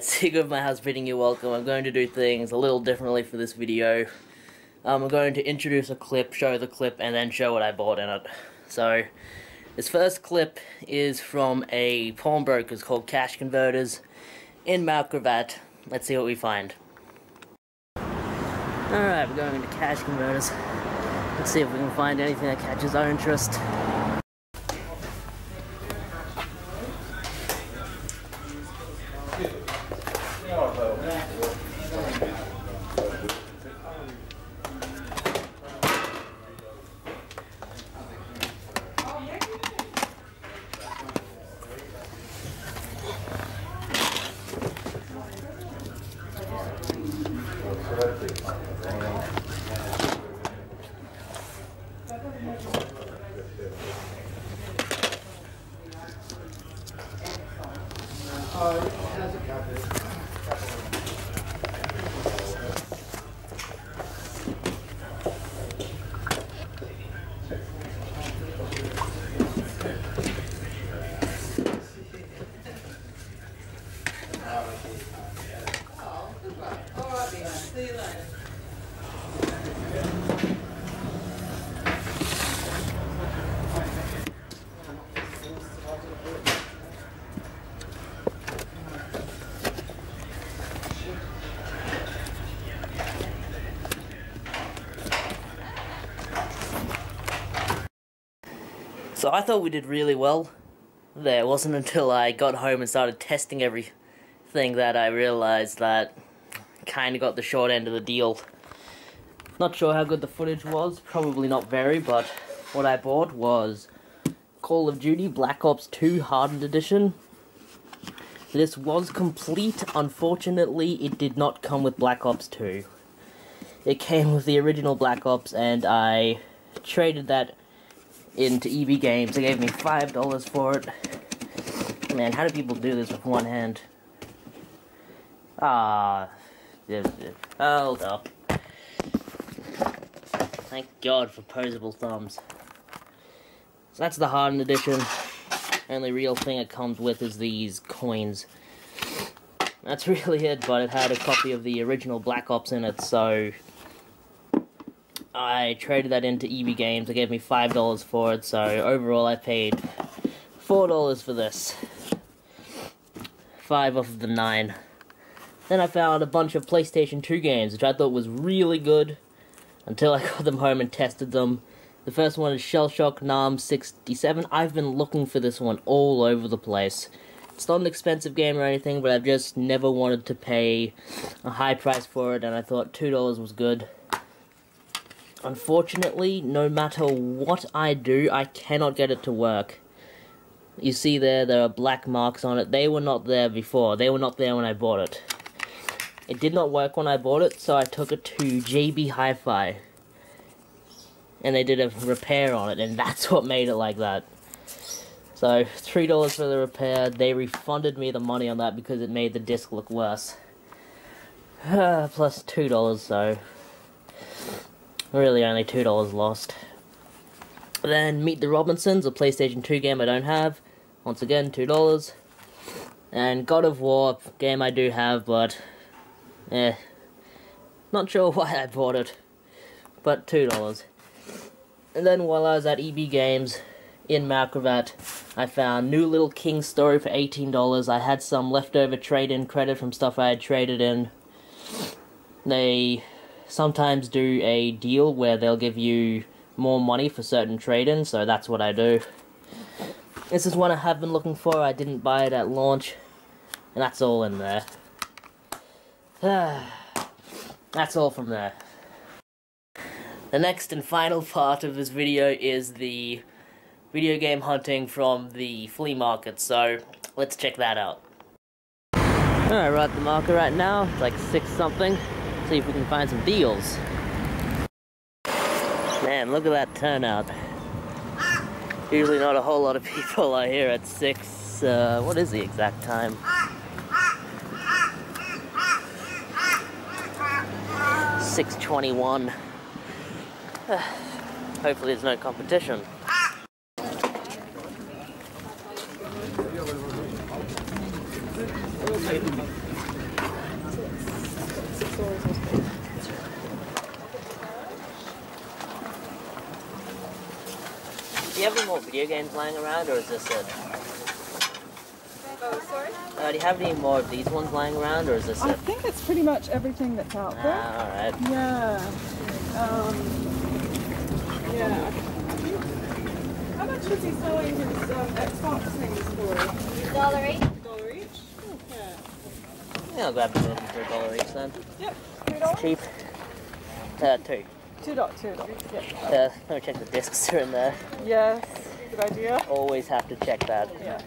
Alright, sick of my house bidding you welcome. I'm going to do things a little differently for this video. I'm going to introduce a clip, show the clip, and then show what I bought in it. So, this first clip is from a pawnbrokers called Cash Converters in Mount Gravatt. Let's see what we find. Alright, we're going into Cash Converters. Let's see if we can find anything that catches our interest. So I thought we did really well there. It wasn't until I got home and started testing everything that I realized that I kind of got the short end of the deal. Not sure how good the footage was, probably not very, but what I bought was Call of Duty Black Ops 2 Hardened Edition. This was complete. Unfortunately, it did not come with Black Ops 2. It came with the original Black Ops, and I traded that into EB Games. They gave me $5 for it. Man, how do people do this with one hand? Hold up. Thank God for posable thumbs. So that's the Hardened Edition. Only real thing it comes with is these coins. That's really it, but it had a copy of the original Black Ops in it, so I traded that into EB Games. They gave me $5 for it, so overall I paid $4 for this. 5 off of the 9. Then I found a bunch of PlayStation 2 games, which I thought was really good, until I got them home and tested them. The first one is Shell Shock NAM 67. I've been looking for this one all over the place. It's not an expensive game or anything, but I've just never wanted to pay a high price for it, and I thought $2 was good. Unfortunately, no matter what I do, I cannot get it to work. You see there are black marks on it. They were not there before. They were not there when I bought it. It did not work when I bought it, so I took it to JB Hi-Fi. And they did a repair on it, and that's what made it like that. So, $3 for the repair. They refunded me the money on that because it made the disc look worse. Plus $2, so really only $2 lost. Then Meet the Robinsons, a PlayStation 2 game I don't have. Once again, $2. And God of War, game I do have, but not sure why I bought it, but $2. And then while I was at EB Games in Mount Gravatt, I found New Little King Story for $18. I had some leftover trade-in credit from stuff I had traded in. They sometimes do a deal where they'll give you more money for certain trade-ins, so that's what I do. This is one I have been looking for. I didn't buy it at launch, and that's all in there. That's all from there. The next and final part of this video is the video game hunting from the flea market, so let's check that out. Alright, we're at the market right now. It's like 6 something. See if we can find some deals. Man, look at that turnout. Usually not a whole lot of people are here at 6. What is the exact time? 6:21. Hopefully there's no competition. Do you have any more video games lying around, or is this it? Oh, sorry? Do you have any more of these ones lying around, or is this it? I think it's pretty much everything that's out there. Alright. Yeah. Yeah. How much was he selling his Xbox things for? $1 each. $1 each? Okay. Yeah, I'll grab two of them for $1 each then. Yep. It's $2? cheap. Two. $2. Yep. Let me check the discs are in there. Yes. Good idea. Always have to check that. Yeah.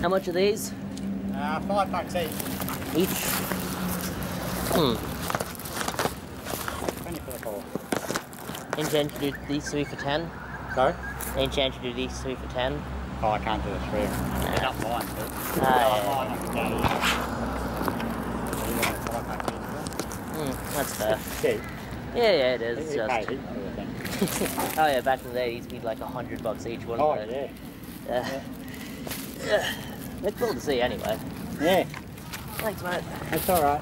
How much are these? 5 packs each. Each? 20 for the 4. Any chance to do these 3 for 10? Sorry? Any chance to do these 3 for 10? Oh, I can't do the 3. Pick up mine, but... That's fair. Cheap. Yeah, it is. You Just... paid each for the thing. Oh yeah, back in the day, these would be like $100 each, wouldn't Oh, they? yeah. They're cool to see anyway. Yeah, Thanks, mate. that's alright.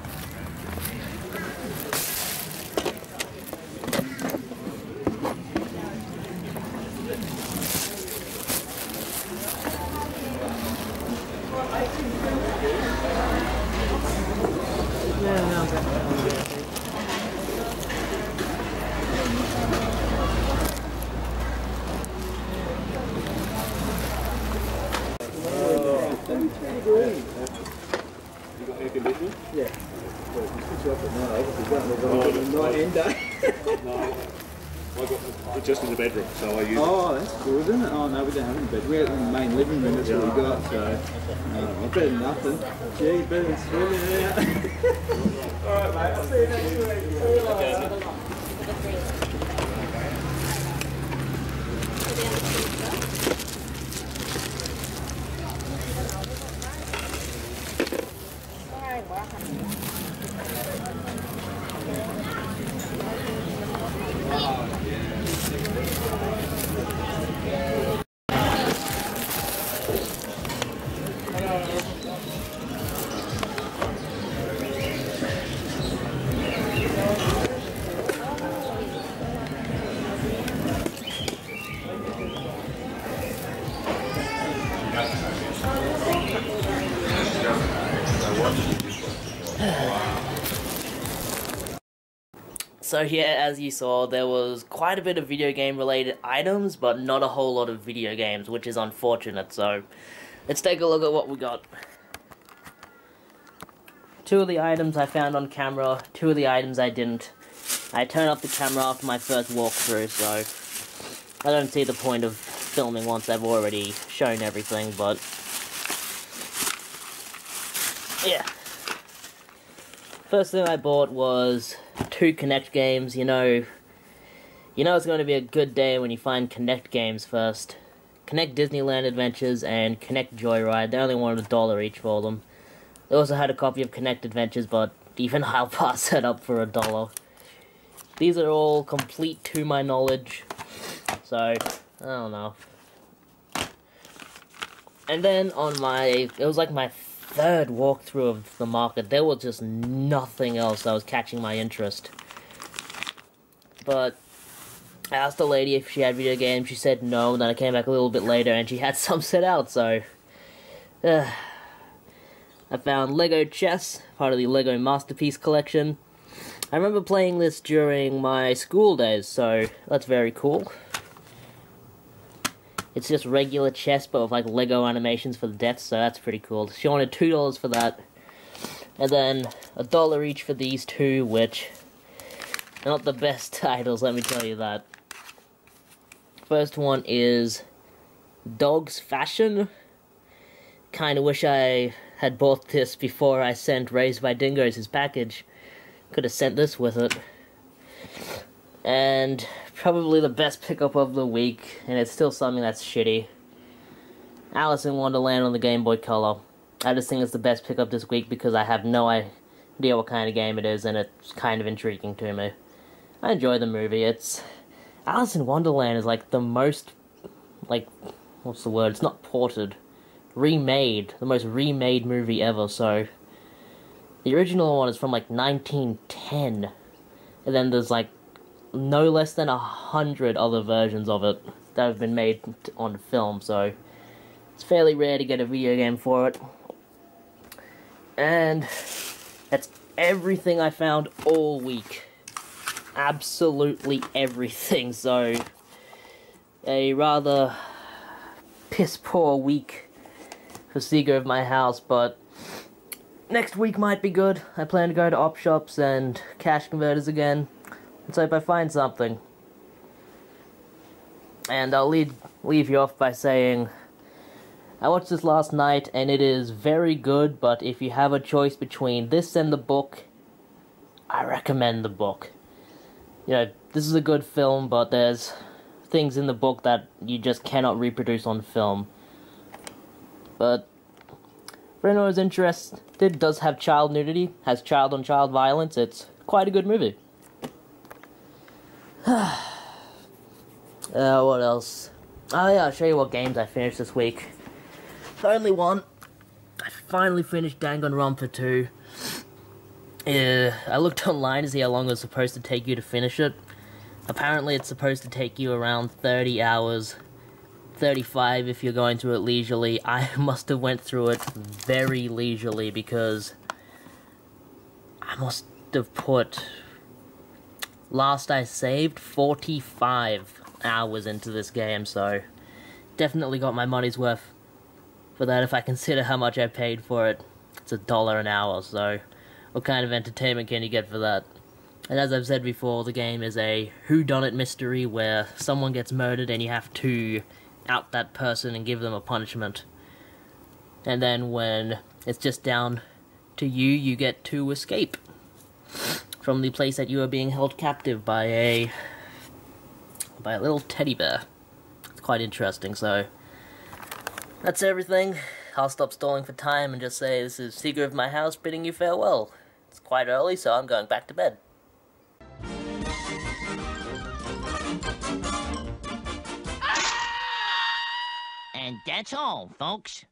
Yeah. Well, you switch off at night, obviously, don't look on the night and day. No, I got it just in the bedroom, so I use it. Oh, that's cool, isn't it? Oh, no, we don't have any bed. We're in the main living room, that's what we got, so... better than nothing. Gee, better than swimming out. Alright, mate, I'll see you next week. See you later. So yeah, as you saw, there was quite a bit of video game related items, but not a whole lot of video games, which is unfortunate, so let's take a look at what we got. 2 of the items I found on camera, 2 of the items I didn't. I turned off the camera after my first walkthrough, so I don't see the point of filming once I've already shown everything, but yeah. First thing I bought was 2 Kinect games. You know it's going to be a good day when you find Kinect games first. Kinect Disneyland Adventures and Kinect Joyride. They only wanted $1 each for them. They also had a copy of Kinect Adventures, but even I'll pass that up for $1. These are all complete to my knowledge, so I don't know. And then on it was like my 3rd walkthrough of the market, there was just nothing else that was catching my interest. But I asked the lady if she had video games, she said no, and then I came back a little bit later and she had some set out, so... I found Lego Chess, part of the Lego Masterpiece collection. I remember playing this during my school days, so that's very cool. It's just regular chess, but with like Lego animations for the deaths, so that's pretty cool. She wanted $2 for that. And then $1 each for these 2, which are not the best titles, let me tell you that. First one is Dog's Fashion. Kinda wish I had bought this before I sent Raised by Dingoes his package. Could have sent this with it. And probably the best pickup of the week, and it's still something that's shitty. Alice in Wonderland on the Game Boy Color. I just think it's the best pickup this week because I have no idea what kind of game it is, and it's kind of intriguing to me. I enjoy the movie. It's... Alice in Wonderland is like the most... like... what's the word? It's not ported. Remade. The most remade movie ever, so... The original one is from like 1910. And then there's like no less than 100 other versions of it that have been made on film, so it's fairly rare to get a video game for it. And that's everything I found all week. Absolutely everything, so a rather piss poor week for Seeker of my house, but next week might be good. I plan to go to op shops and cash converters again. Let's hope I find something. And I'll leave you off by saying, I watched this last night and it is very good, but if you have a choice between this and the book, I recommend the book. You know, this is a good film, but there's things in the book that you just cannot reproduce on film. But for anyone who's interested, it does have child nudity, has child-on-child violence. It's quite a good movie. What else? Oh yeah, I'll show you what games I finished this week. Only one. I finally finished Danganronpa 2. I looked online to see how long it was supposed to take you to finish it. Apparently it's supposed to take you around 30 hours. 35 if you're going through it leisurely. I must have went through it very leisurely because I must have put, last I saved, 45 hours into this game, so definitely got my money's worth for that if I consider how much I paid for it. It's $1 an hour, so what kind of entertainment can you get for that? And as I've said before, the game is a whodunit mystery where someone gets murdered and you have to out that person and give them a punishment. And then when it's just down to you, you get to escape from the place that you are being held captive by a little teddy bear. It's quite interesting, so that's everything. I'll stop stalling for time and just say this is Seeker of my house bidding you farewell. It's quite early, so I'm going back to bed. And that's all, folks.